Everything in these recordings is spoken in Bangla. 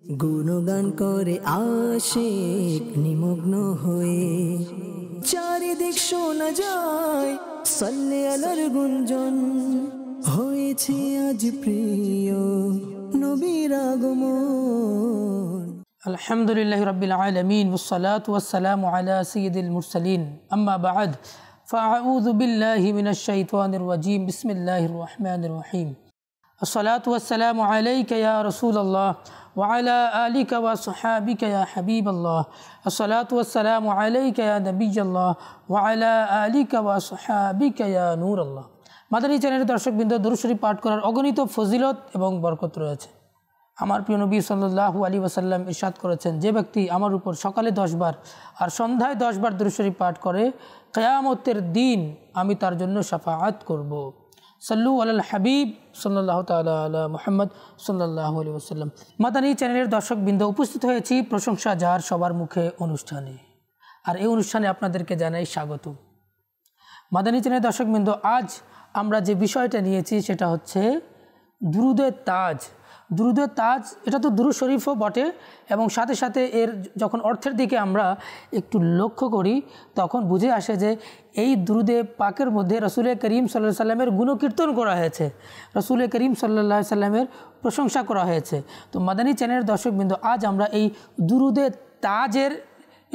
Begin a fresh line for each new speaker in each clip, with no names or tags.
গুণগান করে আশিক নিমগ্ন হয়ে, চারিদিক শোনা যায় সাল্লে আলার গুঞ্জন। হয়েছে আজ প্রিয় নবীর আগমন।
আলহামদুলিল্লাহি রাব্বিল আলামিন ওয়াসসালাতু ওয়াসসালামু আলা সাইয়্যিদিল মুরসালিন, আম্মা বা'দ, ফাআউযু বিল্লাহি মিনাশ শাইতানির রাজীম, বিসমিল্লাহির রহমানির রহিম। আসসালাতু ওয়াসসালামু আলাইকা ইয়া রাসূলুল্লাহ ওয়া আলা আলিকা ওয়া আসহাবিকা ইয়া হাবিবাল্লাহ। আসসালাতু ওয়াসসালামু আলাইকা ইয়া নবিয়্যাল্লাহ ওয়া আলা আলিকা ওয়া আসহাবিকা ইয়া নূরাল্লাহ। মাদানী চ্যানেলের দর্শকবৃন্দ, দরুদ শরীফ পাঠ করার অগণিত ফজিলত এবং বরকত রয়েছে। আমার প্রিয় নবী সাল্লাল্লাহু আলাইহি ওয়াসাল্লাম ইরশাদ করেছেন, যে ব্যক্তি আমার উপর সকালে 10 বার আর সন্ধ্যায় 10 বার দরুদ শরীফ পাঠ করে, কিয়ামতের দিন আমি তার জন্য শাফাআত করব। সাল্লু আলাল হাবিব সাল্লাল্লাহু তাআলা আলা মুহাম্মদ সাল্লাল্লাহু আলাইহি ওয়াসাল্লাম। মাদানী চ্যানেলের দর্শকবৃন্দ, উপস্থিত হয়েছি প্রশংসা যার সবার মুখে অনুষ্ঠানে, আর এই অনুষ্ঠানে আপনাদেরকে জানাই স্বাগত। মাদানী চ্যানেলের দর্শকবৃন্দ, আজ আমরা যে বিষয়টা নিয়েছি সেটা হচ্ছে দুরুদে তাজ। দুরুদে তাজ এটা তো দুরূদ শরীফও বটে, এবং সাথে সাথে এর যখন অর্থের দিকে আমরা একটু লক্ষ্য করি তখন বুঝে আসে যে এই দুরুদে পাকের মধ্যে রাসূল করিম সাল্লাল্লাহু আলাইহি সাল্লামের গুণকীর্তন করা হয়েছে, রাসূল করিম সাল্লাল্লাহু আলাইহি সাল্লামের প্রশংসা করা হয়েছে। তো মাদানী চ্যানেলের দর্শকবৃন্দ, আজ আমরা এই দুরুদে তাজের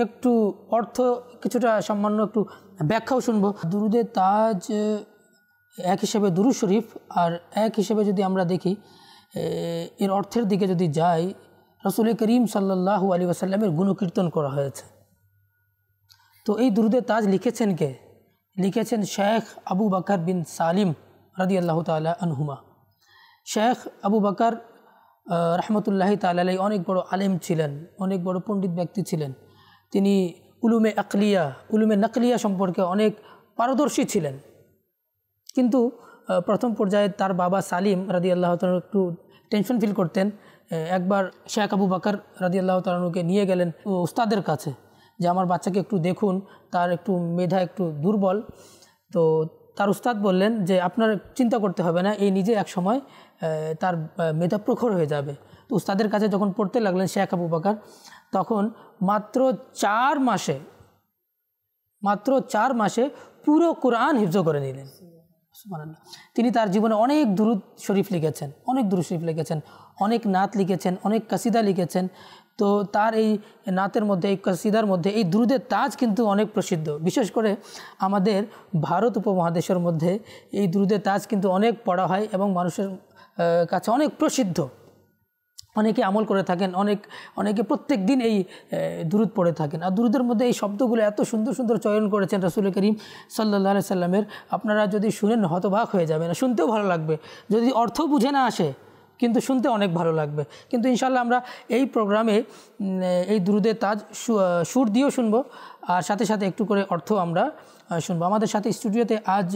একটু অর্থ, কিছুটা সামান্য একটু ব্যাখ্যাও শুনবো। দুরুদে তাজ এক হিসেবে দুরূদ শরীফ, আর এক হিসেবে যদি আমরা দেখি এর অর্থের দিকে যদি যাই, রাসূল করিম সাল্লাল্লাহু আলাইহি ওয়াসাল্লামের গুণকীর্তন করা হয়েছে। তো এই দুরুদে তাজ লিখেছেন কে? লিখেছেন শেখ আবু বকর বিন সালিম রাদিয়াল্লাহু তাআলা আনহুমা। শেখ আবু বকর রহমতুল্লাহি তাআলা আলাইহি অনেক বড় আলেম ছিলেন, অনেক বড় পণ্ডিত ব্যক্তি ছিলেন। তিনি উলুমে আকলিয়া, উলুমে নাকলিয়া সম্পর্কে অনেক পারদর্শী ছিলেন। কিন্তু প্রথম পর্যায়ে তার বাবা সালিম রাদিয়াল্লাহু তাআলা একটু টেনশন ফিল করতেন। একবার শেখ আবু বকর রাদিয়াল্লাহু তাআলাকে নিয়ে গেলেন উস্তাদের কাছে, যে আমার বাচ্চাকে একটু দেখুন, তার একটু মেধা একটু দুর্বল। তো তার উস্তাদ বললেন যে আপনার চিন্তা করতে হবে না, এই নিজে এক সময় তার মেধা প্রখর হয়ে যাবে। তো উস্তাদের কাছে যখন পড়তে লাগলেন শেখ আবু বকর, তখন মাত্র 4 মাসে পুরো কোরআন হিফজ করে নিলেন। তিনি তার জীবনে অনেক দুরুদ শরীফ লিখেছেন, অনেক নাত লিখেছেন, অনেক কাসিদা লিখেছেন। তো তার এই নাতের মধ্যে, এই কাসিদার মধ্যে এই দুরুদে তাজ কিন্তু অনেক প্রসিদ্ধ। বিশেষ করে আমাদের ভারত উপমহাদেশের মধ্যে এই দুরুদে তাজ কিন্তু অনেক পড়া হয় এবং মানুষের কাছে অনেক প্রসিদ্ধ। অনেকে আমল করে থাকেন, অনেকে প্রত্যেক দিন এই দুরুদ পড়ে থাকেন। আর দুরুদের মধ্যে এই শব্দগুলো এত সুন্দর সুন্দর চয়ন করেছেন রাসূল করিম সাল্লাল্লাহু আলাইহি সাল্লামের, আপনারা যদি শুনেন হতবাক হয়ে যাবেন। শুনতেও ভালো লাগবে, যদি অর্থ বুঝে না আসে কিন্তু শুনতে অনেক ভালো লাগবে। কিন্তু ইনশাআল্লাহ আমরা এই প্রোগ্রামে এই দুরুদে তাজ সুর দিয়েও শুনবো, আর সাথে সাথে একটু করে অর্থ আমরা শুনবো। আমাদের সাথে স্টুডিওতে আজ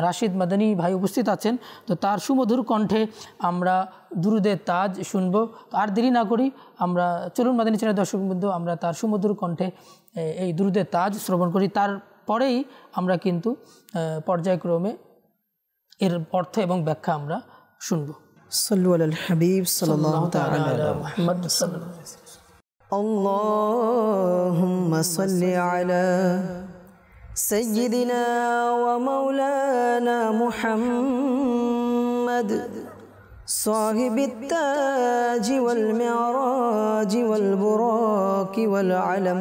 রাশিদ মাদানী ভাই উপস্থিত আছেন। তো তার সুমধুর কণ্ঠে আমরা দুরুদে তাজ শুনবো। আর দেরি না করি, আমরা চলুন মাদানী চ্যানেলের দর্শকবৃন্দ, আমরা তার সুমধুর কণ্ঠে এই দুরুদে তাজ শ্রবণ করি। তারপরেই আমরা কিন্তু পর্যায়ক্রমে এর অর্থ এবং ব্যাখ্যা আমরা শুনবো।
সাল্লু আলাল হাবিব সাল্লাল্লাহু তাআলা আলা মুহাম্মদ সাল্লাল্লাহু আলাইহি ওয়াসাল্লাম। আল্লাহুম্মা সাল্লি আলা সাইয়্যিদিনা ওয়া মাওলানা মুহাম্মদ সাহিবিত তাজ ওয়াল মি'রাজ ওয়াল বুরাক ওয়াল আলাম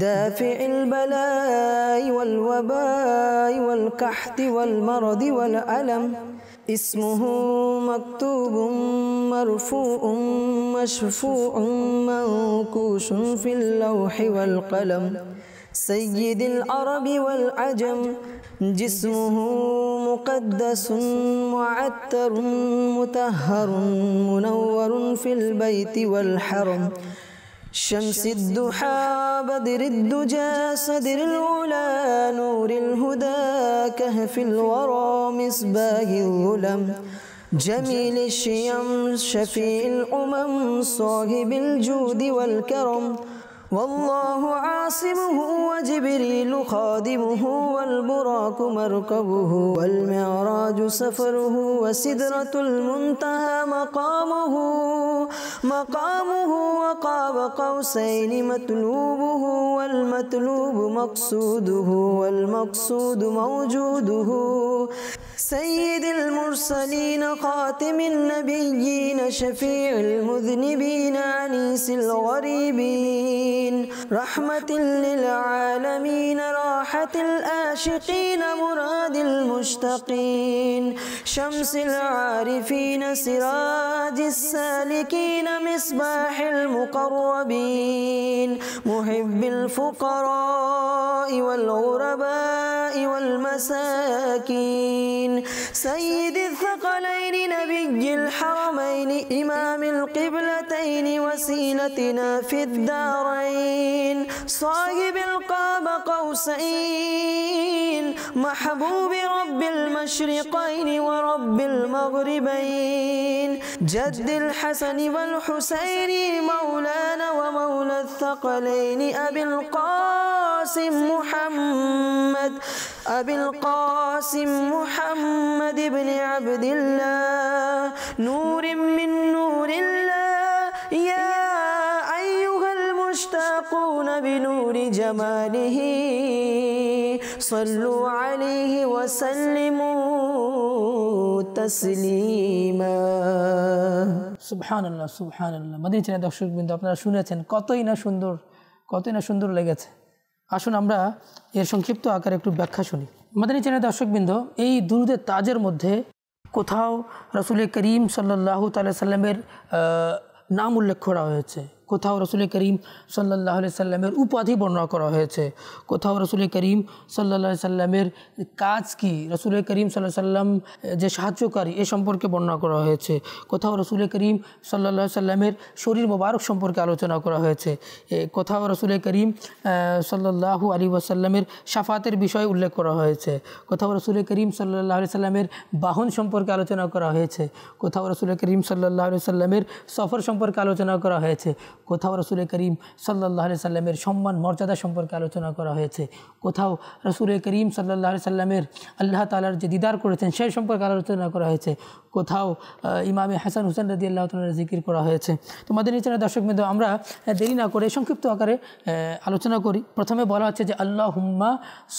دافع البلاء والوباء والقحط والمرض والألم اسمه مكتوب مرفوع مشفوع منقوش في اللوح والقلم سيد العرب والعجم جسمه مقدس معتر مطهر منور في البيت والحرم شمس الضحى بدر الدجى صدر العلا نور الهدى كهف الورى مصباح الظلم جميل الشيم شفيع الأمم صاحب الجود والكرم والله عاصمه وجبريل خادمه والبراق مركبه والمعراج سفره وسدرة المنتهى مقامه وقاب قوسين مطلوبه والمطلوب مقصوده والمقصود موجوده سيد المرسلين خاتم النبيين شفيع المذنبين أنيس الغريبين رحمة للعالمين راحة الآشقين مراد المشتقين شمس العارفين سراج السالكين مصباح المقربين محب الفقراء والغرباء والمساكين سيد الثقلين نبي الحرمين إمام القبلتين وسيلتنا في الدارين صاحب القاب قوسين محبوب رب المشرقين ورب المغربين جد الحسن والحسين مولانا ومولى الثقلين أبي القاسم محمد بن عبد الله نور من نور الله يا أيها المشتاقون بنور جماله صلوا عليه وسلموا تسليما
সুবহানাল্লাহ সুবহানাল্লাহ। মদিনা চ্যানেল দর্শকবৃন্দ, আপনারা শুনেছেন কতই না সুন্দর লেগেছে। আসুন আমরা এর সংক্ষিপ্ত আকারে একটু ব্যাখ্যা শুনি। মদিনা চ্যানেল দর্শকবৃন্দ, এই দুরুদে তাজের মধ্যে কোথাও রাসূল করিম সাল্লাল্লাহু তাআলা সাল্লামের নাম উল্লেখ করা হয়েছে, কোথাও রাসূল করিম সাল্লাল্লাহু আলাইহি সাল্লামের উপাধি বর্ণনা করা হয়েছে, কোথাও রাসূল করিম সাল্লাল্লাহু আলাইহি সাল্লামের কাজ কি, রাসূল করিম সাল্লাল্লাহু আলাইহি সাল্লাম যে সাহায্যকারী এ সম্পর্কে বর্ণনা করা হয়েছে, কোথাও রাসূল করিম সাল্লাল্লাহু আলাইহি সাল্লামের শরীর মোবারক সম্পর্কে আলোচনা করা হয়েছে, কোথাও রাসূল করিম সাল্লাল্লাহু আলাইহি ওয়াসাল্লামের শাফাতের বিষয় উল্লেখ করা হয়েছে, কোথাও রাসূল করিম সাল্লাল্লাহু আলাইহি সাল্লামের বাহন সম্পর্কে আলোচনা করা হয়েছে, কোথাও রাসূল করিম সাল্লাল্লাহু আলাইহি সাল্লামের সফর সম্পর্কে আলোচনা করা হয়েছে, কোথাও রাসূল করিম সাল্লাল্লাহু আলাইহি সাল্লামের সম্মান মর্যাদা সম্পর্কে আলোচনা করা হয়েছে, কোথাও রাসূল করিম সাল্লাল্লাহু আলাইহি সাল্লামের আল্লাহ তাআলার যে দিদার করেছেন সেই সম্পর্কে আলোচনা করা হয়েছে, কোথাও ইমামে হাসান হুসেন রাদিয়াল্লাহু তাআলার জিকির করা হয়েছে। তো মদিনা চ্যানেল দর্শকবৃন্দ, আমরা দেরি না করে সংক্ষিপ্ত আকারে আলোচনা করি। প্রথমে বলা হচ্ছে যে আল্লাহুম্মা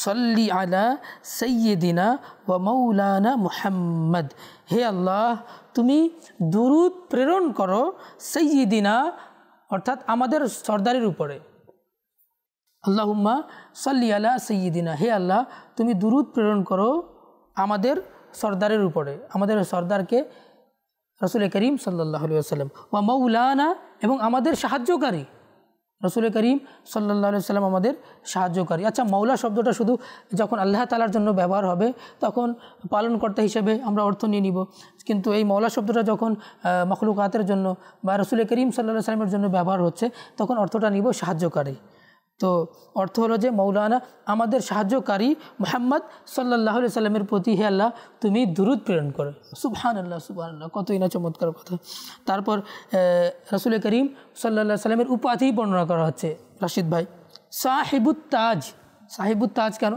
সাল্লি আলা সাইয়্যিদিনা ওয়া মাওলানা মুহাম্মদ, হে আল্লাহ তুমি দুরূদ প্রেরণ করো সাইয়্যিদিনা অর্থাৎ আমাদের সর্দারের উপরে। আল্লাহুম্মা সাল্লি আলা সাইয়্যিদিনা, হে আল্লাহ তুমি দুরূদ প্রেরণ করো আমাদের সর্দারের উপরে, আমাদের সর্দারকে রাসূল করিম সাল্লাল্লাহু আলাইহি ওয়াসাল্লাম, ওয়া মাওলানা এবং আমাদের সাহায্যকারী, রাসূল করিম সাল্লাল্লাহু আলাইহি ওয়াসাল্লাম আমাদের সাহায্যকারী। আচ্ছা, মাওলা শব্দটা শুধু যখন আল্লাহ তাআলার জন্য ব্যবহার হবে তখন পালনকর্তা হিসেবে আমরা অর্থ নিয়ে নিব, কিন্তু এই মাওলা শব্দটা যখন মখলুকাতের জন্য বা রাসূল করিম সাল্লাল্লাহু আলাইহি ওয়াসাল্লামের জন্য ব্যবহার হচ্ছে তখন অর্থটা নিব সাহায্যকারী। তো অর্থ হলো যে মৌলানা আমাদের সাহায্যকারী মুহাম্মদ সাল্লাল্লাহু আলাইহি সাল্লামের প্রতি হে আল্লাহ তুমি দুরূদ প্রেরণ করো। সুবহানাল্লাহ সুবহানাল্লাহ, কতই না চমৎকার কথা। তারপর রাসূল করিম সাল্লাল্লাহু আলাইহি সাল্লামের উপাধি বর্ণনা করা হচ্ছে রাশিদ ভাই, সাহিবুত তাজ। সাহিবুত তাজ কেন?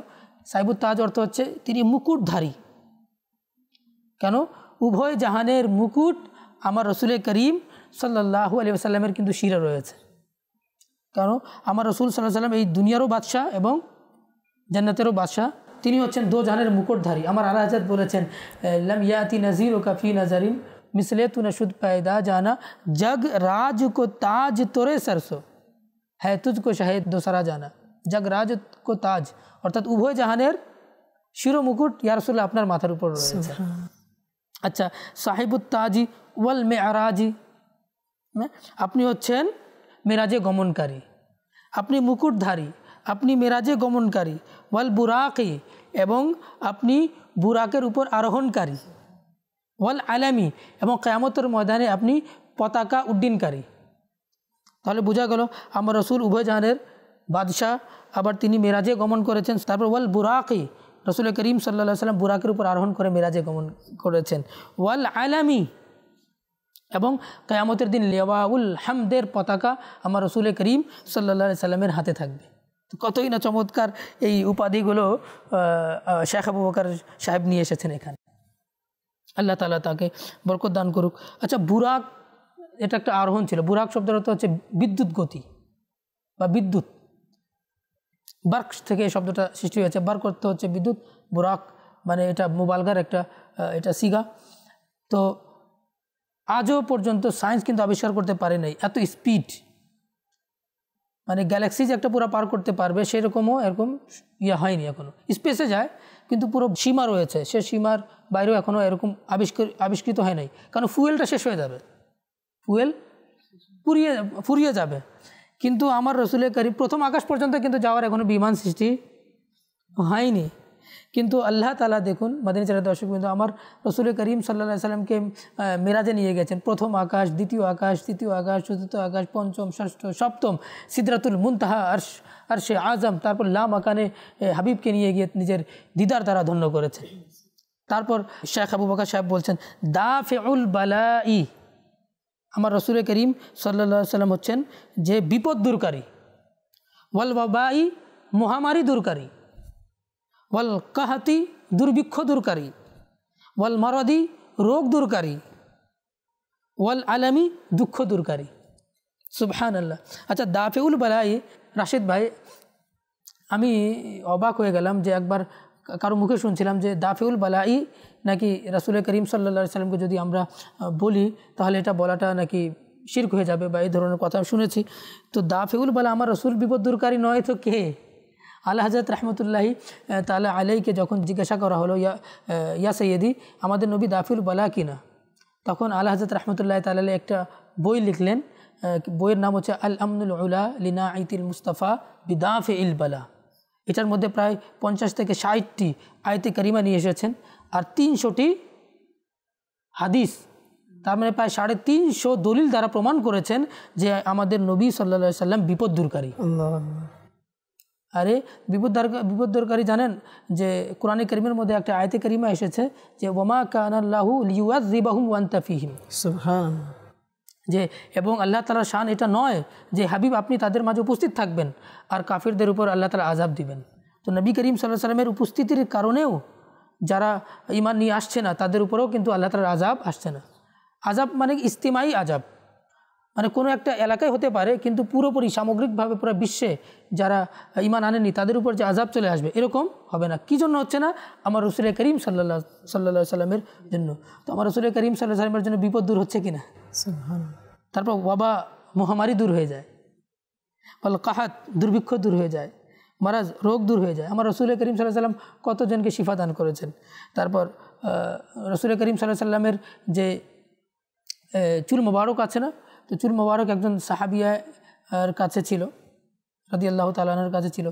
সাহিবুত তাজ অর্থ হচ্ছে তিনি মুকুটধারী। কেন? উভয় জাহানের মুকুট আমার রাসূল করিম সাল্লাল্লাহু আলাইহি ওয়াসাল্লামের কিন্তু শিরে রয়েছে। কারণ আমার রাসূল সাল্লাল্লাহু আলাইহি ওয়াসাল্লাম এই দুনিয়ারও বাদশাহ এবং জান্নাতেরও বাদশাহ, তিনি হচ্ছেন দো জাহানের মুকুটধারী। আমার আলা হযরত বলেছেন লাম ইয়াতি নাযীরুকা ফি নাজারিন মিসলে তু নশুদ पैदा জানা জগ রাজ কো তাজ তোরে সরসো হ্যায় তুজকো শাহেদ দোসরা জানা। জগ রাজ কো তাজ অর্থাৎ উভয় জাহানের শিরো মুকুট ইয়া রাসূলুল্লাহ আপনার মাথার উপর রয়েছে। আচ্ছা, সাহিবুত তাজি ওয়াল মেরাজি, আপনি হচ্ছেন মেরাজে গমনকারী, আপনি মুকুটধারী, আপনি মেরাজে গমনকারী, ওয়াল বুরাকি এবং আপনি বুরাকের উপর আরোহণকারী, ওয়াল আলামি এবং কিয়ামতের ময়দানে আপনি পতাকা উড্ডীনকারী। তাহলে বোঝা গেল আমার রাসূল উভয় জাহানের বাদশাহ, আবার তিনি মেরাজে গমন করেছেন। তারপর ওয়াল বুরাকি, রাসূল করিম সাল্লাল্লাহু আলাইহি ওয়াসাল্লাম বুরাকের উপর আরোহণ করে মেরাজে গমন করেছেন। ওয়াল আলামি এবং কিয়ামতের দিন লিওয়াউল হামদের পতাকা আমার রাসূল করিম সাল্লাল্লাহু আলাইহি সাল্লামের হাতে থাকবে। তো কতই না চমৎকার এই উপাধিগুলো শেখ আবু বকর সাহেব নিয়ে এসেছেন এখানে। আল্লাহ তাআলা তাকে বরকত দান করুক। আচ্ছা, বুরাক এটা একটা আরোহণ ছিল। বুরাক শব্দের অর্থ হচ্ছে বিদ্যুৎ গতি বা বিদ্যুৎ। বার্ক থেকে এই শব্দটা সৃষ্টি হয়েছে। বার্ক অর্থ হচ্ছে বিদ্যুৎ, বুরাক মানে এটা মুবালগার একটা এটা সিগা। তো আজও পর্যন্ত সায়েন্স কিন্তু আবিষ্কার করতে পারে নাই এত স্পিড, মানে গ্যালাক্সি যে একটা পুরো পার করতে পারবে সেরকমও এরকম হয়নি এখনও। স্পেসে যায় কিন্তু পুরো সীমা রয়েছে, সে সীমার বাইরেও এখনও এরকম আবিষ্কৃত হয় নাই, কারণ ফুয়েলটা শেষ হয়ে যাবে, ফুয়েল ফুরিয়ে যাবে। কিন্তু আমার রাসূল করিম প্রথম আকাশ পর্যন্ত কিন্তু যাওয়ার এখনও বিমান সৃষ্টি হয়নি। কিন্তু আল্লাহ তাআলা দেখুন মদিনা চ্যানেলের দর্শকবৃন্দ, আমার রাসূল করিম সাল্লাল্লাহু আলাইহি সাল্লামকে মেরাজে নিয়ে গেছেন। প্রথম আকাশ, দ্বিতীয় আকাশ, তৃতীয় আকাশ, চতুর্থ আকাশ, পঞ্চম, ষষ্ঠ, সপ্তম, সিদরাতুল মুনতাহা, আরশে আজম, তারপর লা মাকানে হাবিবকে নিয়ে গিয়ে নিজের দিদার দ্বারা ধন্য করেছেন। তারপর শেখ আবু বকর সাহেব বলছেন দাফিউল বালাই, আমার রাসূল করিম সাল্লাল্লাহু আলাইহি সাল্লাম হচ্ছেন যে বিপদ দূরকারী, ওয়াল ওয়াবাই মহামারী দূরকারী, ওয়াল কাহাতি দুর্ভিক্ষ দূরকারী, ওয়াল মারাদি রোগ দূরকারী, ওয়াল আলামি দুঃখ দূরকারী। সুবহানাল্লাহ। আচ্ছা, দাফিউল বালাই, রাশেদ ভাই আমি অবাক হয়ে গেলাম যে একবার কারো মুখে শুনছিলাম যে দাফিউল বালাই নাকি রাসূল করিম সাল্লাল্লাহু আলাইহি সাল্লামকে যদি আমরা বলি তাহলে এটা বলাটা নাকি শিরক হয়ে যাবে বা এই ধরনের কথা শুনেছি। তো দাফিউল বালা আমার রাসূল বিপদ দূরকারী নয় তো কে? আলা হযরত রাহমাতুল্লাহি তাআলা আলাইহিকে যখন জিজ্ঞাসা করা হলো ইয়া সৈয়দি আমাদের নবী দাফিউল বালা কিনা, তখন আলা হযরত রাহমাতুল্লাহি তাআলা আলাইহি একটা বই লিখলেন। বইয়ের নাম হচ্ছে আল আমনুল উলা লিনাঈতিল মুস্তাফা বিদাফিল বালা। এটার মধ্যে প্রায় 50 থেকে 60টি আয়াতে কারিমা নিয়ে এসেছেন আর 300টি হাদিস, তার মানে প্রায় 350 দলিল দ্বারা প্রমাণ করেছেন যে আমাদের নবী সাল্লাল্লাহু আলাইহি সাল্লাম বিপদ দূরকারী। আরে বিপদ দূরকারী জানেন যে কোরআনে কারীমের মধ্যে একটা আয়াতে কারিমা এসেছে যে ওয়ামা কানাল্লাহু লিয়ুযাযিবাহুম ওয়া আনতা ফীহিম, সুবহানাল্লাহ, যে এবং আল্লাহ তাআলার শান এটা নয় যে হাবিব আপনি তাদের মাঝে উপস্থিত থাকবেন আর কাফিরদের উপর আল্লাহ তাআলা আযাব দিবেন। তো নবী করিম সাল্লাল্লাহু আলাইহি সাল্লামের উপস্থিতির কারণেও যারা ঈমান নিয়ে আসছে না তাদের উপরেও কিন্তু আল্লাহ তাআলার আযাব আসছে না। আযাব মানে ইস্তিমাই আযাব, মানে কোনো একটা এলাকায় হতে পারে কিন্তু পুরোপুরি সামগ্রিকভাবে পুরো বিশ্বে যারা ঈমান আনেনি তাদের উপর যে আযাব চলে আসবে এরকম হবে না। কী জন্য হচ্ছে না? আমার রাসূল করিম সাল্লাল্লাহু আলাইহি সাল্লামের জন্য। তো আমার রাসূল করিম সাল্লাল্লাহু আলাইহি সাল্লামের জন্য বিপদ দূর হচ্ছে কিনা? সুবহানাল্লাহ। তারপর ওয়াবা মহামারী দূর হয়ে যায়, ওয়াল কাহাত দুর্ভিক্ষ দূর হয়ে যায়, মারাজ রোগ দূর হয়ে যায়। আমার রাসূল করিম সাল্লাল্লাহু আলাইহি সাল্লাম কতজনকে শিফা দান করেছেন। তারপর রাসূল করিম সাল্লাল্লাহু আলাইহি সাল্লামের যে চুল মোবারক আছে না, তো চুল মোবারক একজন সাহাবিয়ার কাছে ছিল, রাদিয়াল্লাহু তাআলা আনহুর কাছে ছিল।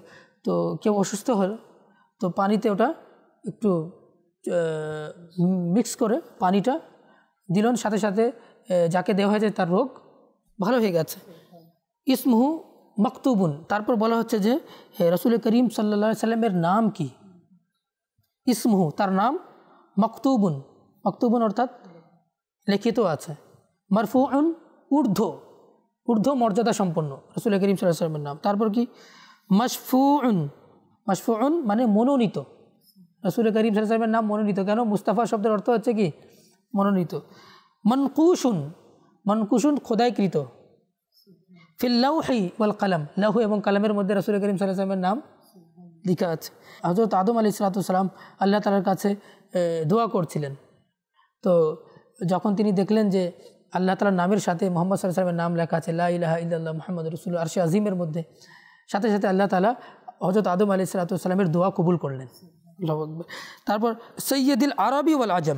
তো কেউ অসুস্থ হলো, তো পানিতে ওটা একটু মিক্স করে পানিটা দিলেন, সাথে সাথে যাকে দেওয়া হয়েছে তার রোগ ভালো হয়ে গেছে। ইসমুহু মাকতুবুন। তারপর বলা হচ্ছে যে রাসূল করিম সাল্লাল্লাহু আলাইহি সাল্লামের নাম কি? ইসমুহু, তার নাম, মাকতুবুন, মাকতুবুন অর্থাৎ লিখিত আছে, মারফুউন ঊর্ধ্ব মর্যাদা সম্পন্ন রাসূল করিম সাল্লাল্লাহু আলাইহি সাল্লামের নাম। তারপর কি? মাশফুউন, মাশফুউন মানে মনোনীত। রাসূল করিম সাল্লাল্লাহু আলাইহি সাল্লামের নাম মনোনীত। কেন? মুস্তাফা শব্দের অর্থ হচ্ছে কি? মনোনীত। মনকুশুন, মনকুশুন খোদাইকৃত। ফিল লাউহি ওয়াল কালাম, লাউহ এবং কালামের মধ্যে রাসূল করিম সাল্লাল্লাহু আলাইহি সাল্লামের নাম লেখা আছে। হযরত আদম আলাইহিস সালাম আল্লাহ তাআলার কাছে দোয়া করছিলেন। তো যখন তিনি দেখলেন যে আল্লাহ তাআলার নামের সাথে মুহাম্মদ সাল্লাল্লাহু আলাইহি ওয়াসাল্লামের নাম লেখা আছে, লা ইলাহা ইল্লাল্লাহ মুহাম্মাদুর রাসূলুল্লাহ, আরশে আজিমের মধ্যে, সাথে সাথে আল্লাহ তাআলা হযরত আদম আলাইহিস সালামের দোয়া কবুল করলেন। আল্লাহু আকবার। তারপর সৈয়দুল আরবি ওয়াল আজম,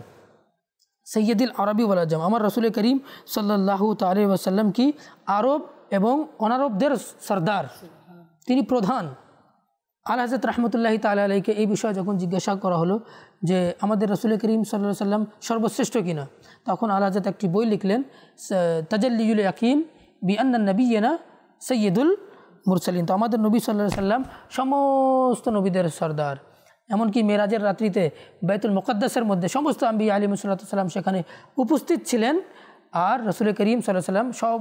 সৈয়দুল আরবি ওয়াল আজম, আমার রাসূল করিম সাল্লাল্লাহু তাআলা আলাইহি ওয়াসাল্লাম কি আরব এবং অনারবদের সরদার, তিনি প্রধান। আলা হযরত রাহমাতুল্লাহি তাআলা আলাইহিকে এই বিষয়ে যখন জিজ্ঞাসা করা হলো যে আমাদের রাসূল করিম সাল্লাল্লাহু আলাইহি সাল্লাম সর্বশ্রেষ্ঠ কিনা, তখন আলা হযরত একটি বই লিখলেন, তাজাল্লিউল ইয়াকিন বিআন্না নবিয়্যানা সৈয়দুল মুরসালিন। তো আমাদের নবী সাল্লাল্লাহু আলাইহি সাল্লাম সমস্ত নবীদের সরদার। এমনকি মেরাজের রাত্রিতে বাইতুল মুকাদ্দাসের মধ্যে সমস্ত আম্বিয়া আলাইহিমুস সালাতু ওয়াস সালাম সেখানে উপস্থিত ছিলেন। আর রসুল করিম সাল্লাল্লাহু আলাইহি সাল্লাম সব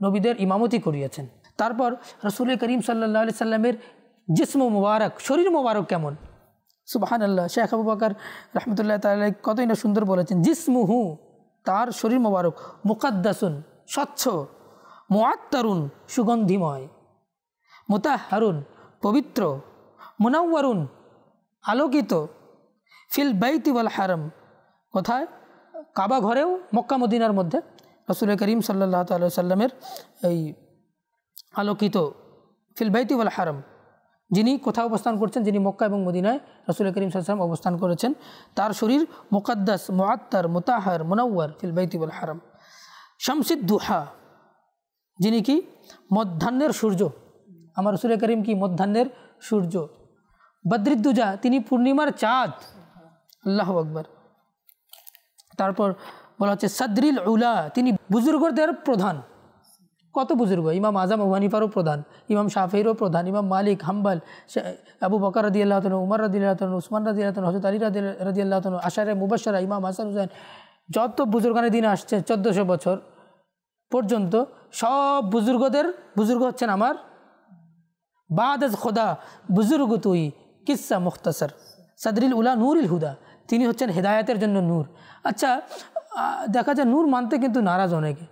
নবীদের ইমামতি করিয়েছেন। তারপর রসুল করিম সাল্লাল্লাহু আলাইহি সাল্লামের জিসম মুবারক, শরীর মুবারক কেমন, সুবহানাল্লাহ। শেখ আবু বকর রহমতুল্লাহ তাআলা কতই না সুন্দর বলেছেন, জিসমুহু, তার শরীর মুবারক, মুকাদ্দাসুন, স্বচ্ছ, মুআত্তারুন, সুগন্ধিময়, মুতাহহারুন, পবিত্র, মুনাওয়ারুন, আলোকিত, ফিল বাইতি ওয়াল হারাম, কোথায়, কাবা ঘরেও মক্কা মদিনার মধ্যে রাসূল করিম সাল্লাল্লাহু আলাইহি সাল্লামের এই আলোকিত, ফিল বাইতি ওয়াল হারাম, যিনি কোথাও অবস্থান করছেন, যিনি মক্কা এবং মদিনায় রাসূল করিম সাল্লাল্লাহু আলাইহি ওয়াসাল্লাম অবস্থান করেছেন, তার শরীর মুকাদ্দাস, মুআত্তার, মুতাহহার, মুনাওয়ার, ফিল বাইতি ওয়াল হারাম। শামসিদ দুহা, যিনি কি মধ্যাহ্নের সূর্য, আমার রাসূল করিম কি মধ্যাহ্নের সূর্য। বদরুদ্দুজা, তিনি পূর্ণিমার চাঁদ, আল্লাহু আকবার। তারপর বলা হচ্ছে সাদরিল উলা, তিনি বুজুর্গদের প্রধান। কত বুজুর্গ, ইমাম আজম আবু হানিফারও প্রধান, ইমাম শাফিঈরও প্রধান, ইমাম মালিক, হাম্বল, আবু বকর রাদিয়াল্লাহু তাআলা, উমর রাদিয়াল্লাহু তাআলা, উসমান রাদিয়াল্লাহু তাআলা, হযরত আলী রাদিয়াল্লাহু তাআলা, আশারে মুবাশশারা, ইমাম হাসান হুসাইন, যত বুজুর্গানের দিন আসছে 1400 বছর পর্যন্ত, সব বুজুর্গ হচ্ছেন আমার। বাদ আজ খোদা বুজুর্গ তুই কিসা মুখতাসর, সাদরিল উলা নূরিল হুদা, তিনি হচ্ছেন হেদায়েতের জন্য নূর। আচ্ছা, দেখা যায় নূর মানতে কিন্তু নারাজ অনেকে।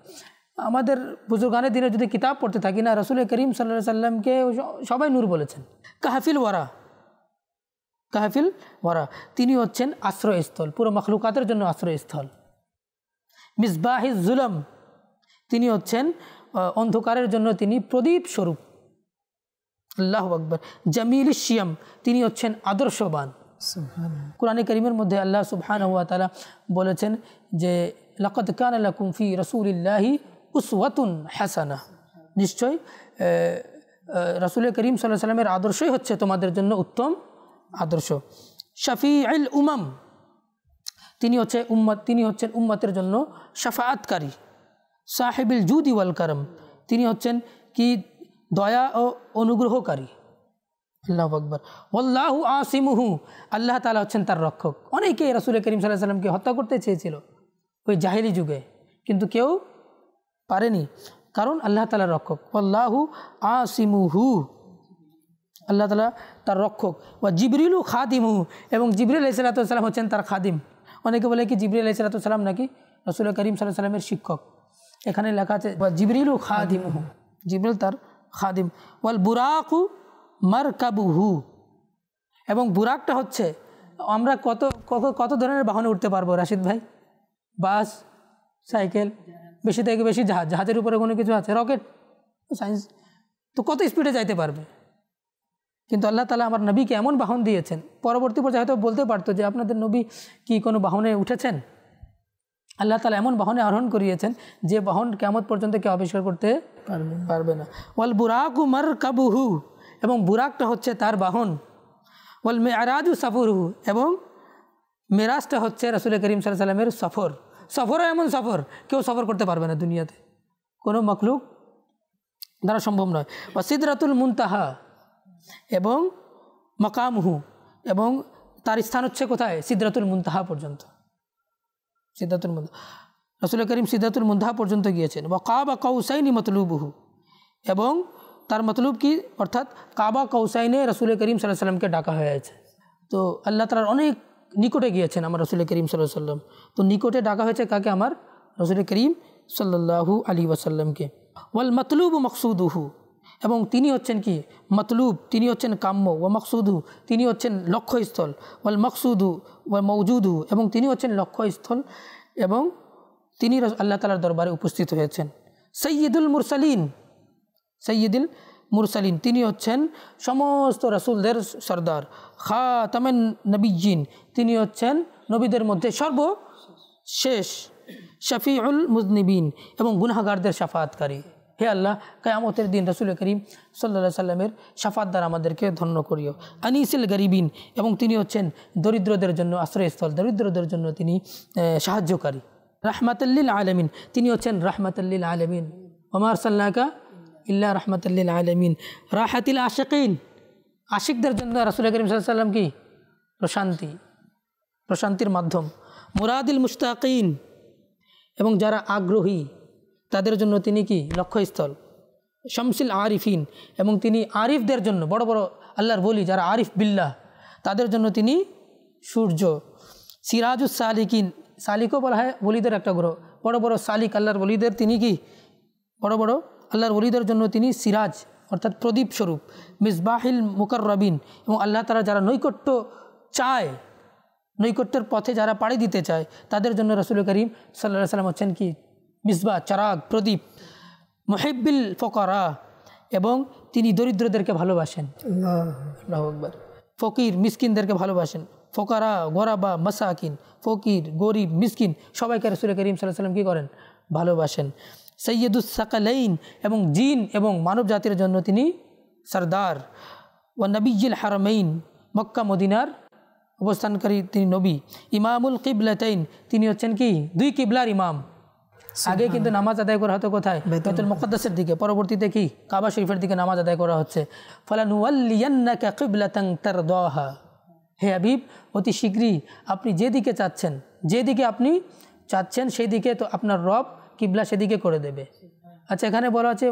আমাদের বুজুর্গানের দিনে যদি কিতাব পড়তে থাকি না, রাসূল করিম সাল্লাল্লাহু আলাইহি সাল্লামকে সবাই নূর বলেছেন। কাহফিল ওয়ারা, তিনি হচ্ছেন আশ্রয়স্থল, পুরো মখলুকাতের জন্য আশ্রয়স্থল। মিসবাহিজ জুলম, তিনি হচ্ছেন অন্ধকারের জন্য তিনি প্রদীপ স্বরূপ, আল্লাহু আকবার। জামিল শিয়াম, তিনি হচ্ছেন আদর্শবান। কুরআনে কারীমের মধ্যে আল্লাহ সুবহানাহু ওয়া তাআলা বলেছেন যে লাকাদ কানা লাকুম ফি রাসূলিল্লাহি উসওয়াতুন হাসানাহ, নিশ্চয় রাসূল করিম সাল্লাল্লাহু আলাইহি সাল্লামের আদর্শই হচ্ছে তোমাদের জন্য উত্তম আদর্শ। শাফিউল উমাম, তিনি হচ্ছেন উম্মতের জন্য শাফাআতকারী। সাহিবুল জুদি ওয়াল কারম, তিনি হচ্ছেন কি দয়া ও অনুগ্রহকারী, আল্লাহু আকবার। ওয়াল্লাহু আসিমুহু, আল্লাহ তাআলা হচ্ছেন তার রক্ষক। অনেকে রাসূল করিম সাল্লাল্লাহু আলাইহি সাল্লামকে হত্যা করতে চেয়েছিল ওই জাহেলি যুগে, কিন্তু কেউ পারেনি, কারণ আল্লাহ তাআলার রক্ষক। ওয়াল্লাহু আসিমুহু, আল্লাহ তাআলা তার রক্ষক। ওয়া জিবরিলু খাদিমুহু, এবং জিবরিল আলাইহিস সালাম হচ্ছেন তার খাদিম। অনেকে বলে কি জিবরিল আলাইহিস সালাম নাকি রাসূল করিম সাল্লাল্লাহু আলাইহি সাল্লামের শিক্ষক। এখানে লেখা আছে ওয়া জিবরিলু খাদিমুহু, জিবরিল তার খাদিম। ওয়াল বুরাকু মারকাবুহু, এবং বুরাকটা হচ্ছে, আমরা কত ধরনের বাহনে উঠতে পারবো রাশিদ ভাই? বাস, সাইকেল, বেশি থেকে বেশি জাহাজের উপরে কোনো কিছু আছে, রকেট, সায়েন্স, তো কত স্পিডে যাইতে পারবে। কিন্তু আল্লাহ তাআলা আমার নবীকে এমন বাহন দিয়েছেন, পরবর্তী পর্যায়ে হয়তো বলতে পারতো যে আপনাদের নবী কি কোনো বাহনে উঠেছেন? আল্লাহ তাআলা এমন বাহনে আরোহণ করিয়েছেন যে বাহন কিয়ামত পর্যন্ত কেউ আবিষ্কার করতে পারবে না। ওয়াল বুরাকু মারকাবুহু, এবং বুরাকটা হচ্ছে তার বাহন। ওয়াল মিরাজু সফরুহু, এবং মেরাজটা হচ্ছে রাসূল করিম সাল্লাল্লাহু আলাইহি সাল্লামের সফরও এমন সফর কেউ সফর করতে পারবে না দুনিয়াতে, কোনো মখলুক দ্বারা সম্ভব নয়। ওয়া সিদরাতুল মুনতাহা, এবং মাকামহু, এবং তার স্থান হচ্ছে কোথায়? সিদরাতুল মুনতাহা পর্যন্ত। সিদরাতুল মুনতাহা, রাসূল করিম সিদরাতুল মুনতাহা পর্যন্ত গিয়েছেন। ওয়া কাবা কাউসাইনি মতলুবুহু, এবং তার মতলুব কি, অর্থাৎ কাবা কাউসাইনে রাসূল করিম সাল্লাল্লাহু আলাইহি সাল্লামকে ডাকা হয়েছে। তো আল্লাহ তাআলার অনেক নিকটে গিয়েছেন আমার রাসূল করিম সাল্লাল্লাহু আলাইহি সাল্লাম। তো নিকটে ডাকা হয়েছে কাকে? আমার রাসূল করিম সাল্লাল্লাহু আলাইহি ওয়াসাল্লামকে। ওয়াল মাতলুবু মাকসুদুহু, এবং তিনি হচ্ছেন কি মতলুব, তিনি হচ্ছেন কাম্য। ওয়া মাকসুদুহু, তিনি হচ্ছেন লক্ষ্যস্থল। ওয়াল মাকসুদু ওয়া মওজুদু, এবং তিনি হচ্ছেন লক্ষ্যস্থল, এবং তিনি আল্লাহ তাআলার দরবারে উপস্থিত হয়েছেন। সাইয়্যিদুল মুরসালিন, তিনি হচ্ছেন সমস্ত রাসূলদের সরদার। খাতামান নবিয়্যিন, তিনি হচ্ছেন নবীদের মধ্যে সর্বশেষ। শফিউল মুজনিবিন, এবং গুনাহগারদের শাফাআতকারী। হে আল্লাহ, কিয়ামতের দিন রাসূল করিম সাল্লাল্লাহু আলাইহি সাল্লামের শাফাআত দ্বারা আমাদেরকে ধন্য করিও। আনিসুল গরিবিন, এবং তিনি হচ্ছেন দরিদ্রদের জন্য আশ্রয়স্থল, দরিদ্রদের জন্য তিনি সাহায্যকারী। রাহমাতাল লিল আলামিন, তিনি হচ্ছেন রাহমাতাল লিল আলামিন। ওয়া মা আরসালনাকা ইল্লা রাহমাতাল লিল আলামিন। রাহাতিল আশিকিন, আশিকদের জন্য রাসূল করিম সাল্লাল্লাহু আলাইহি সাল্লাম কি প্রশান্তির মাধ্যম। মুরাদিল মুশতাকিন, এবং যারা আগ্রহী তাদের জন্য তিনি কি লক্ষ্যস্থল। শামসুল আরিফিন, এবং তিনি আরিফদের জন্য, বড় বড় আল্লাহর বলি যারা আরিফ বিল্লাহ তাদের জন্য তিনি সূর্য। সিরাজুস সালিকিন, সালিকও বলা হয় বলিদের একটা গ্রহ, বড় বড় সালিক আল্লাহর বলিদের তিনি কি, বড় বড় আল্লাহর ওলিদের জন্য তিনি সিরাজ অর্থাৎ প্রদীপ স্বরূপ। মিসবাহিল মুকাররাবিন, এবং আল্লাহ তাআলা যারা নৈকট্য চায়, নৈকট্যের পথে যারা পাড়ি দিতে চায় তাদের জন্য রাসূল করিম সাল্লাল্লাহু আলাইহি ওয়াসাল্লাম হচ্ছেন কি মিসবাহ, চারাগ, প্রদীপ। মুহিব্বিল ফুকারা, এবং তিনি দরিদ্রদেরকে ভালোবাসেন। আল্লাহু আকবার। ফকির মিসকিনদেরকে ভালোবাসেন। ফোকারা, গরাবা, মাসাকিন, ফকির, গরিব, মিসকিন সবাইকে রাসূল করিম সাল্লাল্লাহু আলাইহি ওয়াসাল্লাম কী করেন, ভালোবাসেন। সৈয়দুস সাকালাইন, এবং জিন এবং মানব জাতির জন্য তিনি সরদার। ও নবিয়্যিল হারামাইন, মক্কা মদিনার অবস্থানকারী তিনি নবী। ইমামুল কিবলাতাইন, তিনি হচ্ছেন কি দুই কিবলার ইমাম। আগে কিন্তু নামাজ আদায় করা হতো কোথায়, বাইতুল মুকাদ্দাসের দিকে, পরবর্তীতে কি কাবা শরীফের দিকে নামাজ আদায় করা হচ্ছে। ফালানুওয়াল্লিয়ান্নাকা কিবলাতান তারদাহা, হে হাবিব অতি শীঘ্রই আপনি যেদিকে চাচ্ছেন, যেদিকে আপনি চাচ্ছেন সেই দিকে তো আপনার রব কিবলা সেদিকে করে দেবে। আচ্ছা, এখানে বলা আছে,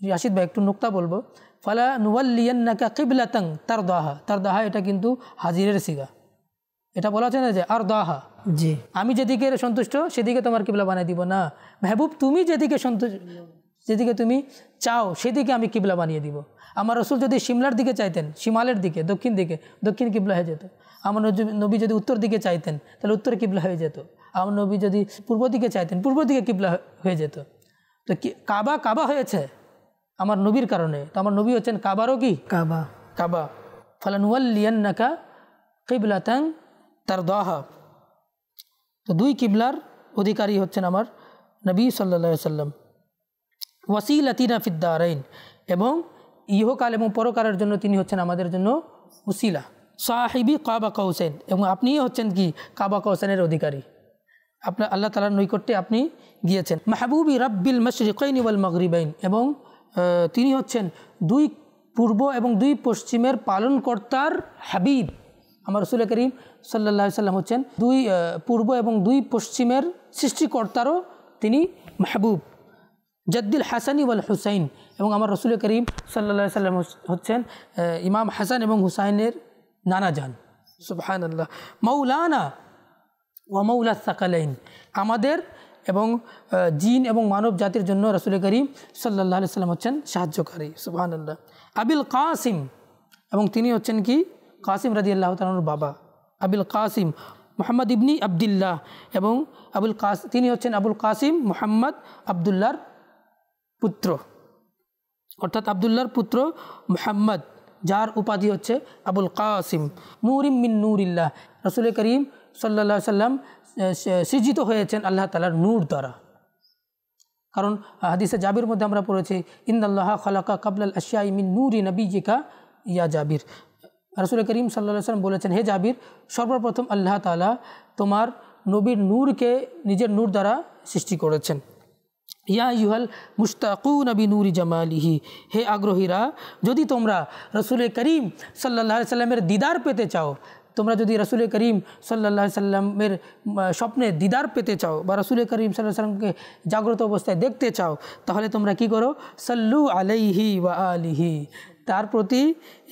রাশিদ ভাই একটু নুকতা বলবো, ফালানুওয়াল্লিয়ান্নাকা কিবলাতান তারদাহা, তারদাহা এটা কিন্তু হাজিরের সিগা, এটা বলা আছে না যে আর দাহা, জি আমি যেদিকে সন্তুষ্ট সেদিকে তোমার কিবলা বানিয়ে দিব না, মেহবুব তুমি যেদিকে সন্তুষ্ট, যেদিকে তুমি চাও সেদিকে আমি কিবলা বানিয়ে দিব। আমার রসুল যদি সিমলার দিকে চাইতেন, শিমালের দিকে, দক্ষিণ দিকে, দক্ষিণ কিবলা হয়ে যেত। আমার নবী যদি উত্তর দিকে চাইতেন তাহলে উত্তর কিবলা হয়ে যেত। আমার নবী যদি পূর্ব দিকে চাইতেন পূর্ব দিকে কিবলা হয়ে যেত। তো কাবা কাবা হয়েছে আমার নবীর কারণে, তো আমার নবী হচ্ছেন কাবারও কি কাবা, কাবা। ফালানুওয়াল্লিয়ান্নাকা কিবলাতান তারদাহা, তো দুই কিবলার অধিকারী হচ্ছেন আমার নবী সাল্লাল্লাহু আলাইহি ওয়াসাল্লাম। ওয়াসিলাতিনা ফিদ দারাইন, এবং ইহকাল এবং পরকালের জন্য তিনি হচ্ছেন আমাদের জন্য ওসিলা। সাহিবি কাবা কাউসাইন, এবং আপনিই হচ্ছেন কি কাবা কাউসাইনের অধিকারী, আপনার আল্লাহ তাআলার নৈকট্যে আপনি গিয়েছেন। মাহবুবি রাব্বিল মাশরিকাইনি ওয়াল মাগরিবাইন, এবং তিনি হচ্ছেন দুই পূর্ব এবং দুই পশ্চিমের পালনকর্তার হাবিব। আমার রাসূল করিম সাল্লাল্লাহু আলাইহি ওয়াসাল্লাম হচ্ছেন দুই পূর্ব এবং দুই পশ্চিমের সৃষ্টিকর্তারও তিনি মাহবুব। জাদ্দিল হাসানি ওয়াল হুসাইন, এবং আমার রাসূল করিম সাল্লাল্লাহু আলাইহি ওয়াসাল্লাম হচ্ছেন ইমাম হাসান এবং হুসাইনের নানা যান। সুবহানাল্লাহ। মাওলানা ওয়া মাওলা সাকালাইন, আমাদের এবং জিন এবং মানব জাতির জন্য রাসূল করিম সাল্লাল্লাহু আলাইহি ওয়াসাল্লাম হচ্ছেন সাহায্যকারী। সুবহানাল্লাহ। আবিল কাসিম, এবং তিনি হচ্ছেন কি কাসিম রাদিয়াল্লাহু তাআলার বাবা। আবুল কাসিম মুহাম্মদ ইবনি আবদুল্লাহ, এবং তিনি হচ্ছেন আবুল কাসিম মুহাম্মদ আবদুল্লাহর পুত্র, অর্থাৎ আবদুল্লাহর পুত্র মুহাম্মদ, যার উপাধি হচ্ছে আবুল কাসিম। নূরিম মিন নূরিল্লাহ, রাসূল করিম সাল্লাল্লাহু আলাইহি ওয়াসাল্লাম সৃজিত হয়েছেন আল্লাহ তাআলার নূর দ্বারা। কারণ হাদিসে জাবির মধ্যে আমরা পড়েছি, ইন্নাল্লাহা খালাকা কাবলাল আশিয়াই মিন নূরি নবিয়িকা ইয়া জাবির। রাসূল করিম সাল্লাল্লাহু আলাইহি ওয়াসাল্লাম বলেছেন, হে জাবির, সর্বপ্রথম আল্লাহ তাআলা তোমার নবীর নূরকে নিজের নূর দ্বারা সৃষ্টি করেছেন। ইয়া আইয়ুহাল মুশতাকুনা বিনূরি জামালিহি, হে আগ্রহীরা, যদি তোমরা রাসূল করিম সাল্লাল্লাহু আলাইহি ওয়াসাল্লামের দিদার পেতে চাও, তোমরা যদি রাসূল করিম সাল্লাল্লাহু আলাইহি ওয়াসাল্লামের স্বপ্নে দিদার পেতে চাও বা রাসূল করিম সাল্লাল্লাহু আলাইহি ওয়াসাল্লামকে জাগ্রত অবস্থায় দেখতে চাও, তাহলে তোমরা কি করো, সাল্লু আলাইহি ওয়া আলিহি, তার প্রতি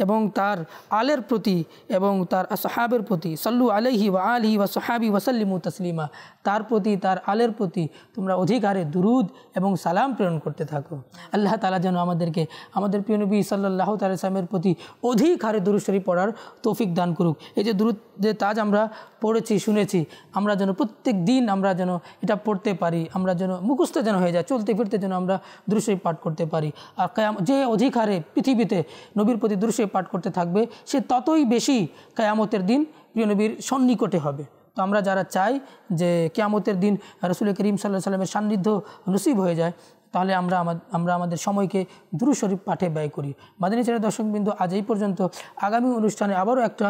এবং তার আলের প্রতি এবং তার আসহাবের প্রতি, সাল্লু আলাইহি ওয়া আলিহি ওয়া সাহাবি ওয়া সাল্লিমু তাসলিমা, তার প্রতি তার আলের প্রতি তোমরা অধিক হারে দুরুদ এবং সালাম প্রেরণ করতে থাকো। আল্লাহ তাআলা যেন আমাদেরকে আমাদের প্রিয় নবী সাল্লাল্লাহু তাআলা সাল্লামের প্রতি অধিক হারে দুরূদ শরীফ পড়ার তৌফিক দান করুক। এই যে দুরুদ যে তাজ আমরা পড়েছি শুনেছি, আমরা যেন প্রত্যেক দিন আমরা যেন এটা পড়তে পারি, আমরা যেন মুখস্থ যেন হয়ে যায়, চলতে ফিরতে যেন আমরা দুরূদ শরীফ পাঠ করতে পারি। আর যে অধিক হারে পৃথিবীতে নবীর প্রতি দুরূদ শরীফ পাঠ করতে থাকবে, সে ততই বেশি কিয়ামতের দিন প্রিয় নবীর সন্নিকটে হবে। তো আমরা যারা চাই যে কিয়ামতের দিন রাসূল করিম সাল্লাল্লাহু আলাইহি ওয়াসাল্লামের সান্নিধ্য নসিব হয়ে যায়, তাহলে আমরা আমাদের সময়কে দুরূদ শরীফ পাঠে ব্যয় করি। মাদানী চ্যানেল দর্শকবৃন্দ, আজ এই পর্যন্ত। আগামী অনুষ্ঠানে আবারও একটা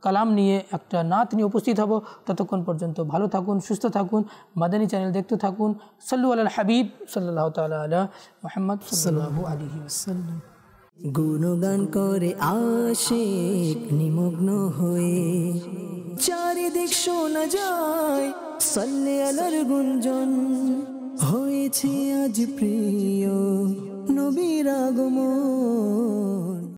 কালাম নিয়ে, একটা নাত নিয়ে উপস্থিত হব। ততক্ষণ পর্যন্ত ভালো থাকুন, সুস্থ থাকুন, মাদানী চ্যানেল দেখতে থাকুন। সাল্লু আলাল হাবিব সাল্লাল্লাহু তাআলা আলা মুহাম্মদ সাল্লাল্লাহু আলাইহি ওয়াসাল্লাম।
গুণগান করে আশিক নিমগ্ন হয়ে, চারিদিক শোনা যায় সাল্লি আলার গুঞ্জন হয়েছে আজ প্রিয় নবীর আগমন।